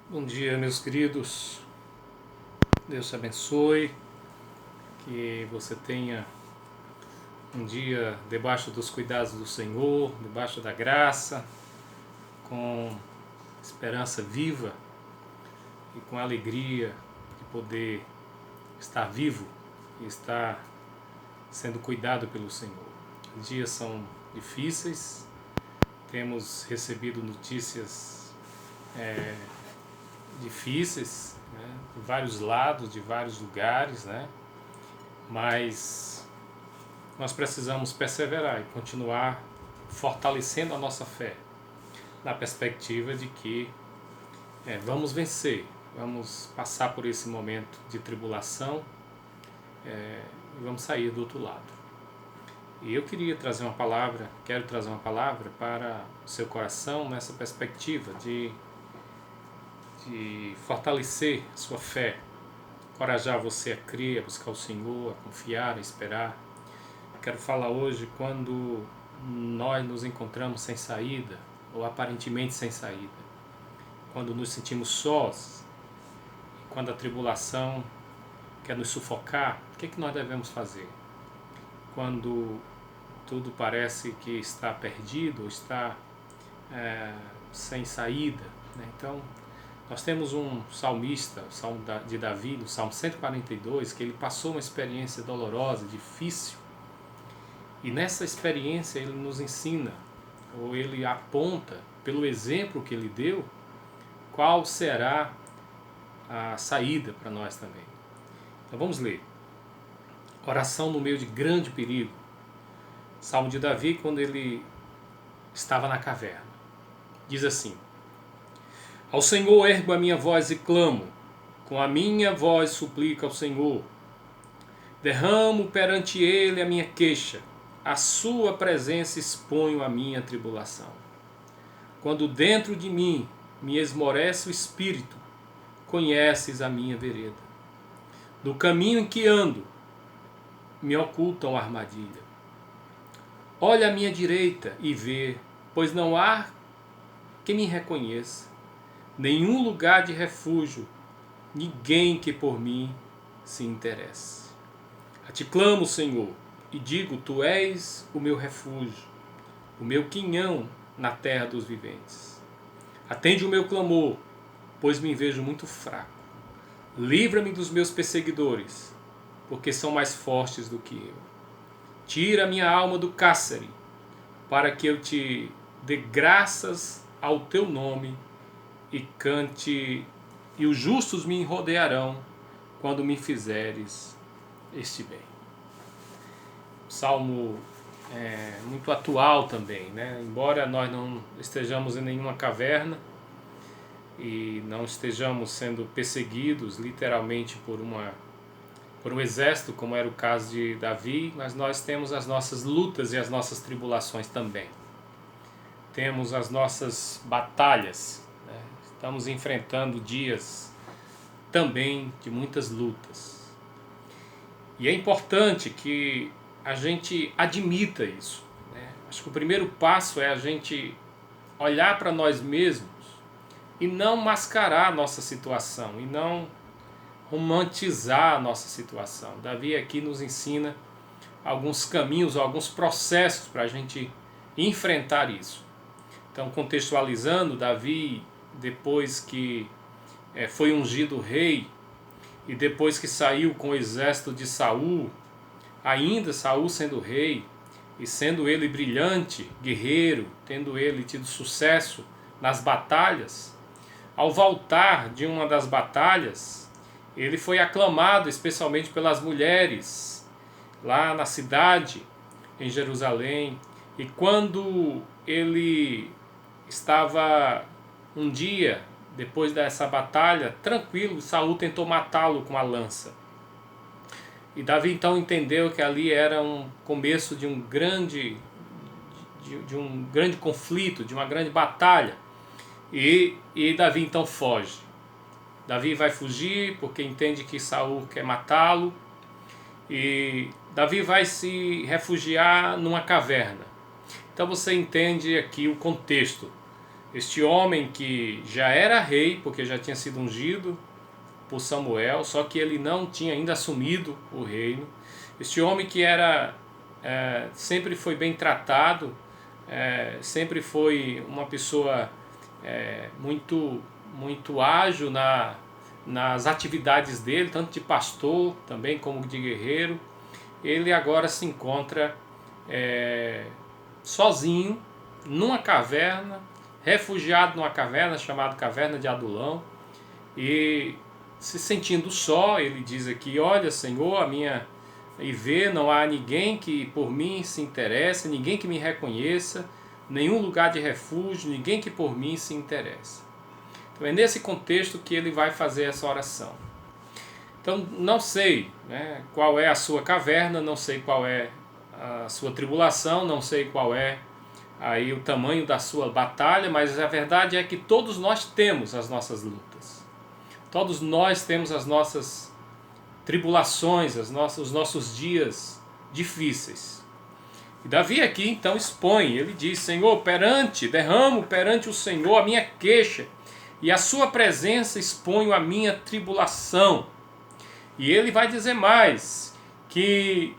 Bom dia, meus queridos. Deus te abençoe. Que você tenha um dia debaixo dos cuidados do Senhor, debaixo da graça, com esperança viva e com alegria de poder estar vivo e estar sendo cuidado pelo Senhor. Os dias são difíceis, temos recebido notícias difíceis, né, de vários lados, de vários lugares, né? Mas nós precisamos perseverar e continuar fortalecendo a nossa fé na perspectiva de que vamos vencer, vamos passar por esse momento de tribulação e vamos sair do outro lado. E eu quero trazer uma palavra para o seu coração nessa perspectiva de fortalecer a sua fé, encorajar você a crer, a buscar o Senhor, a confiar, a esperar. Quero falar hoje quando nós nos encontramos sem saída, ou aparentemente sem saída, quando nos sentimos sós, quando a tribulação quer nos sufocar, o que nós devemos fazer? Quando tudo parece que está perdido, ou está sem saída, né? Então, nós temos um salmista, o Salmo de Davi, no Salmo 142, que ele passou uma experiência dolorosa, difícil, e nessa experiência ele nos ensina, ou ele aponta, pelo exemplo que ele deu, qual será a saída para nós também. Então vamos ler. Oração no meio de grande perigo. Salmo de Davi, quando ele estava na caverna. Diz assim: Ao Senhor ergo a minha voz e clamo, com a minha voz suplico ao Senhor. Derramo perante ele a minha queixa, à sua presença exponho a minha tribulação. Quando dentro de mim me esmorece o espírito, conheces a minha vereda. No caminho em que ando, me ocultam armadilha. Olha à minha direita e vê, pois não há que me reconheça. Nenhum lugar de refúgio, ninguém que por mim se interesse. A ti clamo, Senhor, e digo, tu és o meu refúgio, o meu quinhão na terra dos viventes. Atende o meu clamor, pois me vejo muito fraco. Livra-me dos meus perseguidores, porque são mais fortes do que eu. Tira a minha alma do cárcere, para que eu te dê graças ao teu nome e cante, e os justos me rodearão quando me fizeres este bem. Salmo muito atual também, né? Embora nós não estejamos em nenhuma caverna e não estejamos sendo perseguidos literalmente por um exército, como era o caso de Davi, mas nós temos as nossas lutas e as nossas tribulações também. Temos as nossas batalhas, né? Estamos enfrentando dias também de muitas lutas. E é importante que a gente admita isso, né? Acho que o primeiro passo é a gente olhar para nós mesmos e não mascarar a nossa situação, e não romantizar a nossa situação. Davi aqui nos ensina alguns caminhos, alguns processos para a gente enfrentar isso. Então, contextualizando, Davi, depois que foi ungido rei, e depois que saiu com o exército de Saul, ainda Saul sendo rei, e sendo ele brilhante, guerreiro, tendo ele tido sucesso nas batalhas, ao voltar de uma das batalhas, ele foi aclamado especialmente pelas mulheres, lá na cidade, em Jerusalém. E quando ele estava um dia, depois dessa batalha, tranquilo, Saul tentou matá-lo com a lança. E Davi então entendeu que ali era um começo de um grande conflito, de uma grande batalha. E Davi então foge. Davi vai fugir porque entende que Saul quer matá-lo. E Davi vai se refugiar numa caverna. Então você entende aqui o contexto. Este homem que já era rei, porque já tinha sido ungido por Samuel, só que ele não tinha ainda assumido o reino. Este homem que sempre foi bem tratado, sempre foi uma pessoa muito ágil nas atividades dele, tanto de pastor também como de guerreiro. Ele agora se encontra sozinho numa caverna, refugiado numa caverna chamada Caverna de Adulão, e se sentindo só. Ele diz aqui: olha, Senhor, e vê, não há ninguém que por mim se interesse, ninguém que me reconheça, nenhum lugar de refúgio, ninguém que por mim se interesse. Então é nesse contexto que ele vai fazer essa oração. Então não sei, né, qual é a sua caverna, não sei qual é a sua tribulação, não sei qual é aí o tamanho da sua batalha, mas a verdade é que todos nós temos as nossas lutas. Todos nós temos as nossas tribulações, os nossos dias difíceis. E Davi aqui então expõe, ele diz: Senhor, derramo perante o Senhor a minha queixa, e a sua presença exponho a minha tribulação. E ele vai dizer mais, que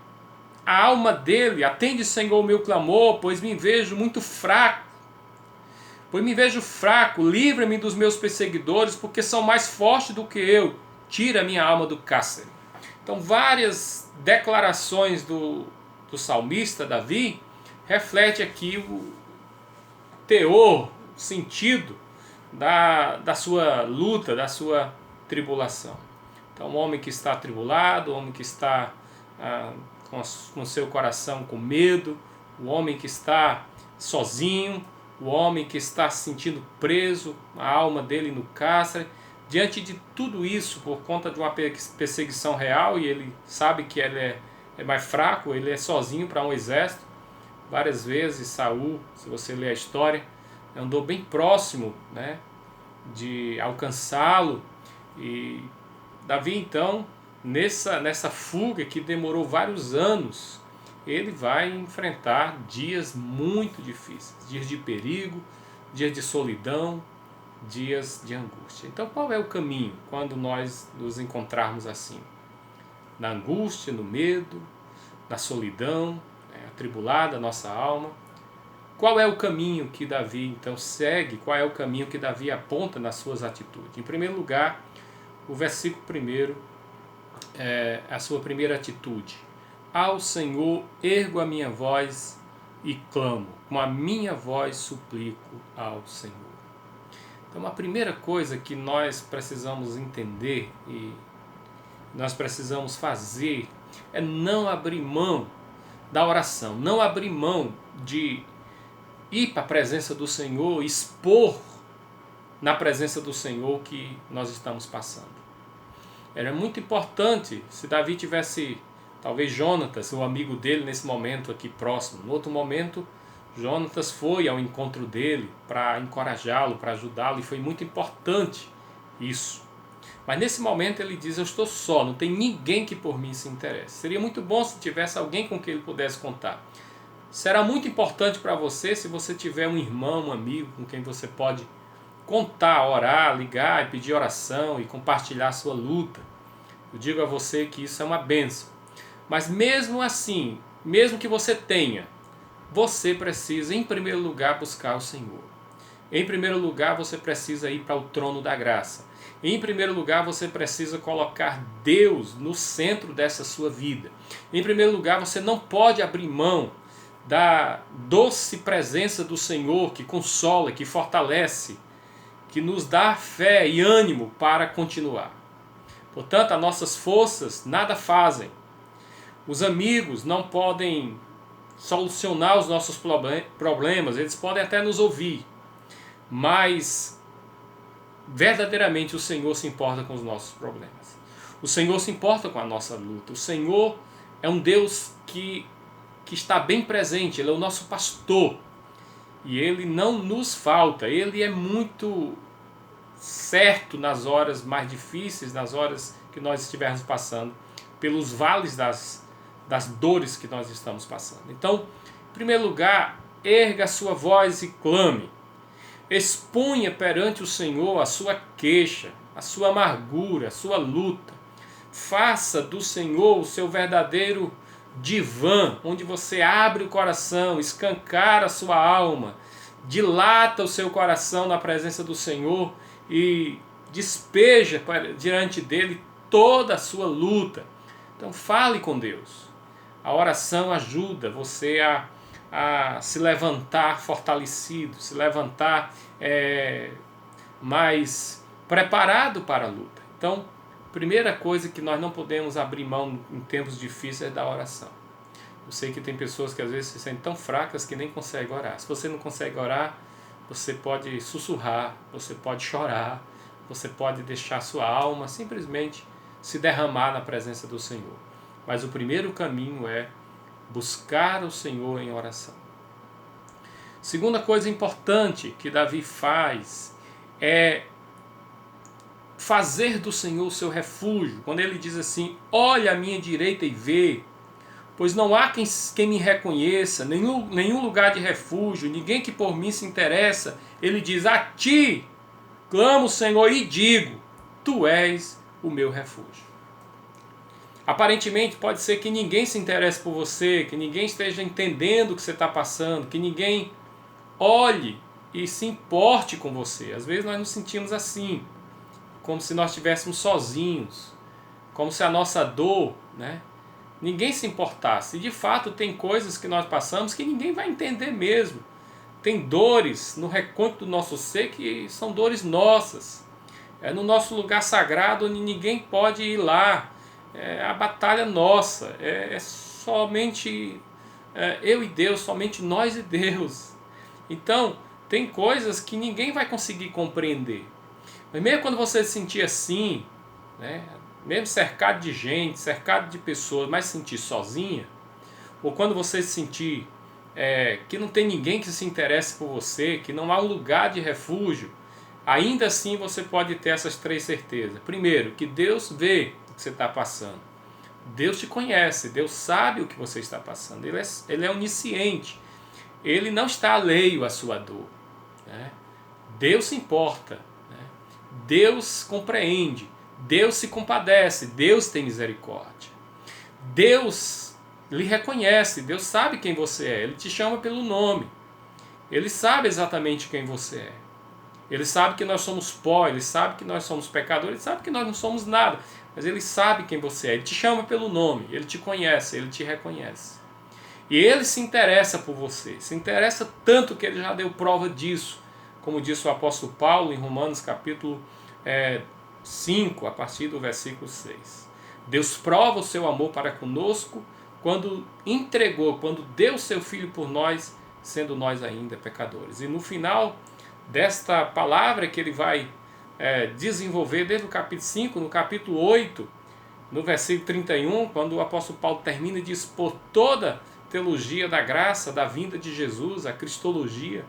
a alma dele: atende, Senhor, o meu clamor, pois me vejo muito fraco. Livra-me dos meus perseguidores, porque são mais fortes do que eu. Tira a minha alma do cárcere. Então, várias declarações do salmista Davi reflete aqui o teor, o sentido da sua luta, da sua tribulação. Então, o homem que está atribulado, o homem que está com seu coração com medo, o homem que está sozinho, o homem que está se sentindo preso, a alma dele no cárcere. Diante de tudo isso, por conta de uma perseguição real, e ele sabe que ele é mais fraco, ele é sozinho para um exército. Várias vezes Saul, se você ler a história, andou bem próximo, né, de alcançá-lo. E Davi então, nessa fuga que demorou vários anos, ele vai enfrentar dias muito difíceis, dias de perigo, dias de solidão, dias de angústia. Então, qual é o caminho quando nós nos encontrarmos assim? Na angústia, no medo, na solidão, atribulada a nossa alma. Qual é o caminho que Davi então segue? Qual é o caminho que Davi aponta nas suas atitudes? Em primeiro lugar, o versículo 1 é a sua primeira atitude. Ao Senhor ergo a minha voz e clamo, com a minha voz suplico ao Senhor. Então, a primeira coisa que nós precisamos entender e nós precisamos fazer é não abrir mão da oração, não abrir mão de ir para a presença do Senhor, expor na presença do Senhor o que nós estamos passando. Era muito importante se Davi tivesse, talvez Jonatas, o amigo dele nesse momento aqui próximo. No outro momento, Jonatas foi ao encontro dele para encorajá-lo, para ajudá-lo, e foi muito importante isso. Mas nesse momento ele diz: eu estou só, não tem ninguém que por mim se interesse. Seria muito bom se tivesse alguém com quem ele pudesse contar. Será muito importante para você se você tiver um irmão, um amigo com quem você pode contar, orar, ligar e pedir oração e compartilhar a sua luta. Eu digo a você que isso é uma bênção. Mas mesmo assim, mesmo que você tenha, você precisa em primeiro lugar buscar o Senhor. Em primeiro lugar você precisa ir para o trono da graça. Em primeiro lugar você precisa colocar Deus no centro dessa sua vida. Em primeiro lugar você não pode abrir mão da doce presença do Senhor que consola, que fortalece, que nos dá fé e ânimo para continuar. Portanto, as nossas forças nada fazem. Os amigos não podem solucionar os nossos problemas, eles podem até nos ouvir, mas verdadeiramente o Senhor se importa com os nossos problemas. O Senhor se importa com a nossa luta. O Senhor é um Deus que está bem presente, Ele é o nosso pastor. E Ele não nos falta, Ele é muito certo nas horas mais difíceis, nas horas que nós estivermos passando, pelos vales das dores que nós estamos passando. Então, em primeiro lugar, erga a sua voz e clame. Exponha perante o Senhor a sua queixa, a sua amargura, a sua luta. Faça do Senhor o seu verdadeiro divã, onde você abre o coração, escancara a sua alma, dilata o seu coração na presença do Senhor e despeja diante dele toda a sua luta. Então fale com Deus. A oração ajuda você a se levantar fortalecido, se levantar mais preparado para a luta. Então, primeira coisa que nós não podemos abrir mão em tempos difíceis é da oração. Eu sei que tem pessoas que às vezes se sentem tão fracas que nem conseguem orar. Se você não consegue orar, você pode sussurrar, você pode chorar, você pode deixar sua alma simplesmente se derramar na presença do Senhor. Mas o primeiro caminho é buscar o Senhor em oração. Segunda coisa importante que Davi faz é fazer do Senhor o seu refúgio. Quando ele diz assim: olha à minha direita e vê, pois não há quem me reconheça, nenhum lugar de refúgio, ninguém que por mim se interessa. Ele diz: a ti clamo, Senhor, e digo, tu és o meu refúgio. Aparentemente pode ser que ninguém se interesse por você, que ninguém esteja entendendo o que você está passando, que ninguém olhe e se importe com você. Às vezes nós nos sentimos assim, como se nós estivéssemos sozinhos, como se a nossa dor, ninguém se importasse. E de fato tem coisas que nós passamos que ninguém vai entender mesmo. Tem dores no recôndito do nosso ser que são dores nossas. É no nosso lugar sagrado onde ninguém pode ir lá. É a batalha nossa. É somente eu e Deus, somente nós e Deus. Então, tem coisas que ninguém vai conseguir compreender. Mas mesmo quando você se sentir assim, mesmo cercado de gente, cercado de pessoas, mas se sentir sozinha, ou quando você se sentir que não tem ninguém que se interesse por você, que não há um lugar de refúgio, ainda assim você pode ter essas três certezas. Primeiro, que Deus vê o que você está passando. Deus te conhece, Deus sabe o que você está passando. Ele é onisciente. Ele não está alheio à sua dor. Deus se importa. Deus compreende. Deus se compadece. Deus tem misericórdia. Deus lhe reconhece. Deus sabe quem você é. Ele te chama pelo nome. Ele sabe exatamente quem você é. Ele sabe que nós somos pó. Ele sabe que nós somos pecadores. Ele sabe que nós não somos nada. Mas Ele sabe quem você é. Ele te chama pelo nome. Ele te conhece. Ele te reconhece. E Ele se interessa por você. Se interessa tanto que Ele já deu prova disso. Como disse o apóstolo Paulo em Romanos capítulo 5, a partir do versículo 6. Deus prova o seu amor para conosco quando deu seu Filho por nós, sendo nós ainda pecadores. E no final desta palavra que ele vai desenvolver desde o capítulo 5, no capítulo 8, no versículo 31, quando o apóstolo Paulo termina de expor toda a teologia da graça, da vinda de Jesus, a cristologia,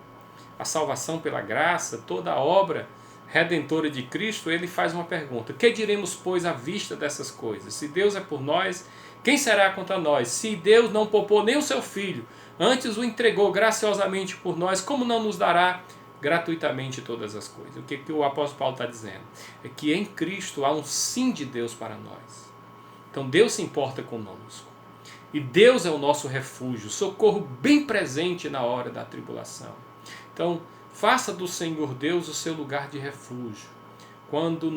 a salvação pela graça, toda a obra redentora de Cristo, ele faz uma pergunta: que diremos, pois, à vista dessas coisas? Se Deus é por nós, quem será contra nós? Se Deus não poupou nem o seu Filho, antes o entregou graciosamente por nós, como não nos dará gratuitamente todas as coisas? O que o apóstolo Paulo está dizendo? É que em Cristo há um sim de Deus para nós. Então Deus se importa conosco. E Deus é o nosso refúgio, socorro bem presente na hora da tribulação. Então, faça do Senhor Deus o seu lugar de refúgio. Quando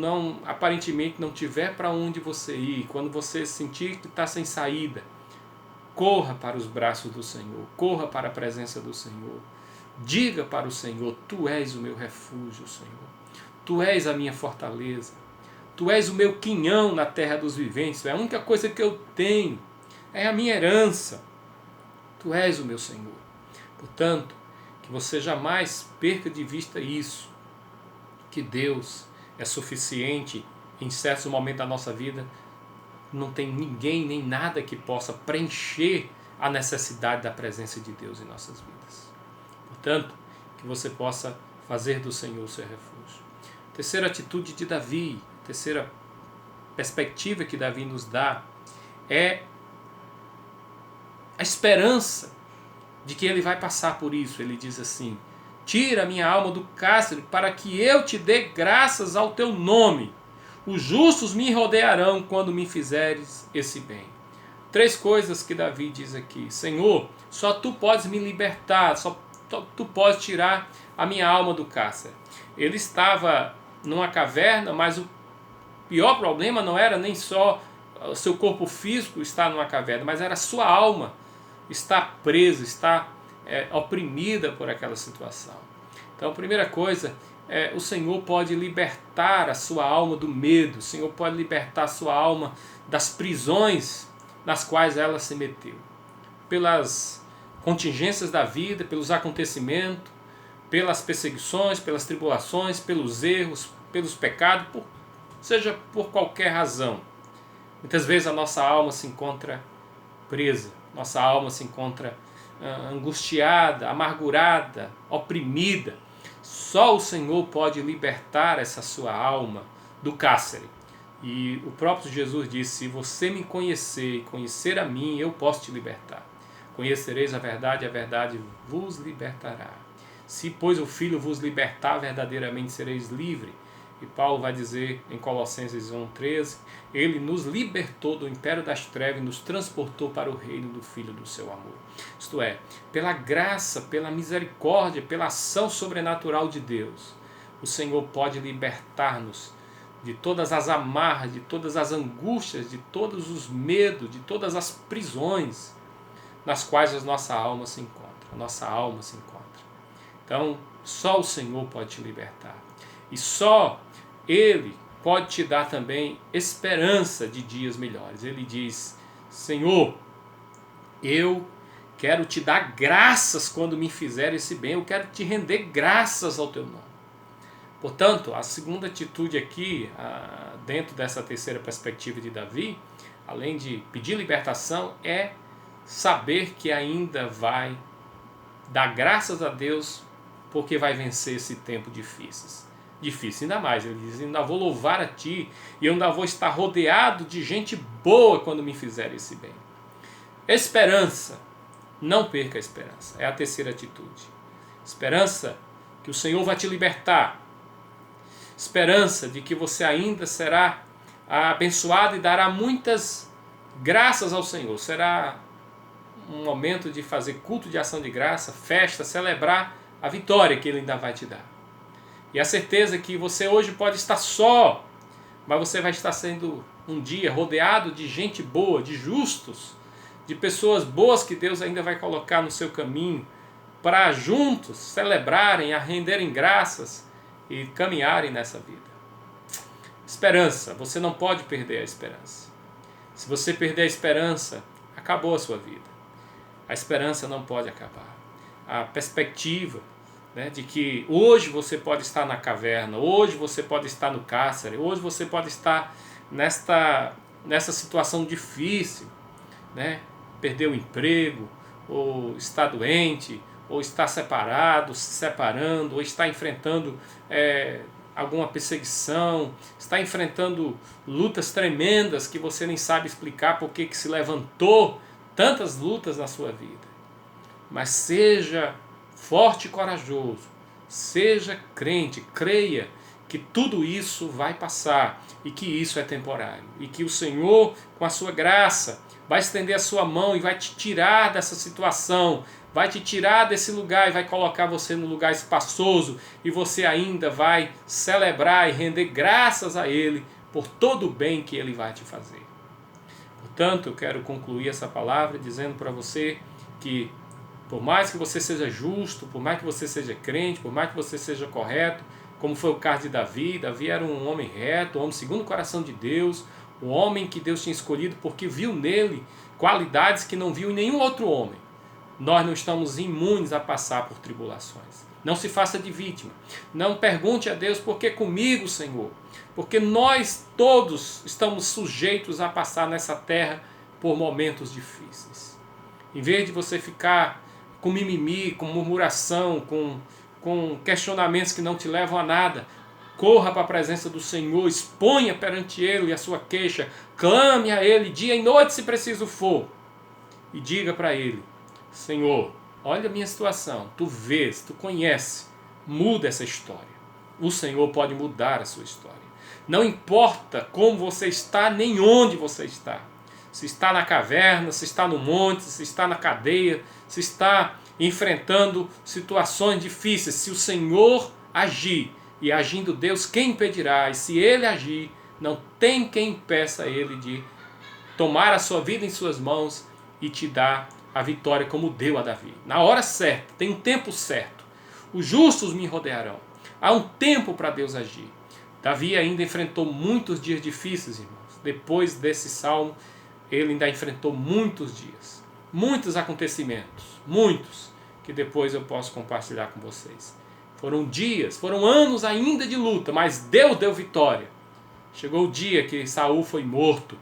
aparentemente não tiver para onde você ir, quando você sentir que está sem saída, corra para os braços do Senhor, corra para a presença do Senhor. Diga para o Senhor: tu és o meu refúgio, Senhor. Tu és a minha fortaleza. Tu és o meu quinhão na terra dos viventes. É a única coisa que eu tenho. É a minha herança. Tu és o meu Senhor. Portanto, que você jamais perca de vista isso, que Deus é suficiente em certos momentos da nossa vida. Não tem ninguém nem nada que possa preencher a necessidade da presença de Deus em nossas vidas. Portanto, que você possa fazer do Senhor o seu refúgio. Terceira atitude de Davi, terceira perspectiva que Davi nos dá é a esperança de que ele vai passar por isso. Ele diz assim: Tira a minha alma do cárcere, para que eu te dê graças ao teu nome. Os justos me rodearão quando me fizeres esse bem. 3 coisas que Davi diz aqui. Senhor, só tu podes me libertar, só tu podes tirar a minha alma do cárcere. Ele estava numa caverna, mas o pior problema não era nem só o seu corpo físico estar numa caverna, mas era a sua alma estar presa, estar oprimida por aquela situação. Então a primeira coisa o Senhor pode libertar a sua alma do medo, o Senhor pode libertar a sua alma das prisões nas quais ela se meteu. Pelas contingências da vida, pelos acontecimentos, pelas perseguições, pelas tribulações, pelos erros, pelos pecados, seja por qualquer razão. Muitas vezes a nossa alma se encontra presa, nossa alma se encontra angustiada, amargurada, oprimida. Só o Senhor pode libertar essa sua alma do cárcere. E o próprio Jesus disse: se você me conhecer e conhecer a mim, eu posso te libertar. Conhecereis a verdade vos libertará. Se, pois, o Filho vos libertar, verdadeiramente sereis livres. E Paulo vai dizer em Colossenses 1,13, ele nos libertou do império das trevas e nos transportou para o reino do Filho do seu amor. Isto é, pela graça, pela misericórdia, pela ação sobrenatural de Deus, o Senhor pode libertar-nos de todas as amarras, de todas as angústias, de todos os medos, de todas as prisões nas quais a nossa alma se encontra. Então, só o Senhor pode te libertar. E só Ele pode te dar também esperança de dias melhores. Ele diz: Senhor, eu quero te dar graças quando me fizer esse bem, eu quero te render graças ao teu nome. Portanto, a segunda atitude aqui, dentro dessa terceira perspectiva de Davi, além de pedir libertação, é saber que ainda vai dar graças a Deus porque vai vencer esse tempo difícil, ainda mais, ele diz: ainda vou louvar a ti e eu ainda vou estar rodeado de gente boa quando me fizer esse bem. Esperança, não perca a esperança, é a terceira atitude. Esperança que o Senhor vai te libertar, esperança de que você ainda será abençoado e dará muitas graças ao Senhor. Será um momento de fazer culto de ação de graça, festa, celebrar a vitória que Ele ainda vai te dar. E a certeza que você hoje pode estar só, mas você vai estar sendo um dia rodeado de gente boa, de justos, de pessoas boas que Deus ainda vai colocar no seu caminho para juntos celebrarem, a renderem graças e caminharem nessa vida. Esperança, você não pode perder a esperança. Se você perder a esperança, acabou a sua vida. A esperança não pode acabar. A perspectiva, de que hoje você pode estar na caverna, hoje você pode estar no cárcere, hoje você pode estar nessa situação difícil, perder o emprego, ou estar doente, ou estar separado, se separando, ou estar enfrentando alguma perseguição, está enfrentando lutas tremendas que você nem sabe explicar porque que se levantou tantas lutas na sua vida. Mas seja forte e corajoso, seja crente, creia que tudo isso vai passar e que isso é temporário. E que o Senhor, com a sua graça, vai estender a sua mão e vai te tirar dessa situação, vai te tirar desse lugar e vai colocar você num lugar espaçoso e você ainda vai celebrar e render graças a Ele por todo o bem que Ele vai te fazer. Portanto, eu quero concluir essa palavra dizendo para você que por mais que você seja justo, por mais que você seja crente, por mais que você seja correto, como foi o caso de Davi, Davi era um homem reto, um homem segundo o coração de Deus, um homem que Deus tinha escolhido porque viu nele qualidades que não viu em nenhum outro homem. Nós não estamos imunes a passar por tribulações. Não se faça de vítima. Não pergunte a Deus: por que comigo, Senhor? Porque nós todos estamos sujeitos a passar nessa terra por momentos difíceis. Em vez de você ficar com mimimi, com murmuração, com questionamentos que não te levam a nada, corra para a presença do Senhor, exponha perante Ele a sua queixa, clame a Ele dia e noite se preciso for, e diga para Ele: Senhor, olha a minha situação, Tu vês, Tu conhece, muda essa história. O Senhor pode mudar a sua história. Não importa como você está, nem onde você está. Se está na caverna, se está no monte, se está na cadeia, se está enfrentando situações difíceis. Se o Senhor agir, e agindo Deus, quem impedirá? E se Ele agir, não tem quem impeça Ele de tomar a sua vida em suas mãos e te dar a vitória como deu a Davi. Na hora certa, tem um tempo certo. Os justos me rodearão. Há um tempo para Deus agir. Davi ainda enfrentou muitos dias difíceis, irmãos. Depois desse salmo, ele ainda enfrentou muitos dias. Muitos acontecimentos. Muitos. Que depois eu posso compartilhar com vocês. Foram dias, foram anos ainda de luta, mas Deus deu vitória. Chegou o dia que Saul foi morto.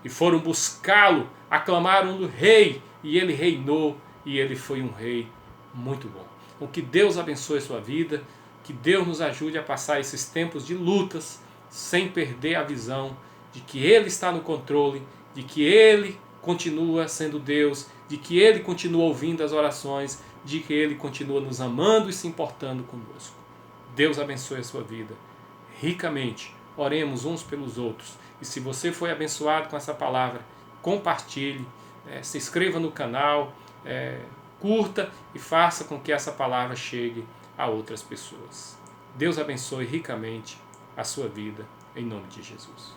E foram buscá-lo, aclamaram-no rei. E ele reinou. E ele foi um rei muito bom. Então, que Deus abençoe a sua vida. Que Deus nos ajude a passar esses tempos de lutas sem perder a visão de que Ele está no controle, de que Ele continua sendo Deus, de que Ele continua ouvindo as orações, de que Ele continua nos amando e se importando conosco. Deus abençoe a sua vida ricamente. Oremos uns pelos outros. E se você foi abençoado com essa palavra, compartilhe, se inscreva no canal, curta e faça com que essa palavra chegue a outras pessoas. Deus abençoe ricamente a sua vida, em nome de Jesus.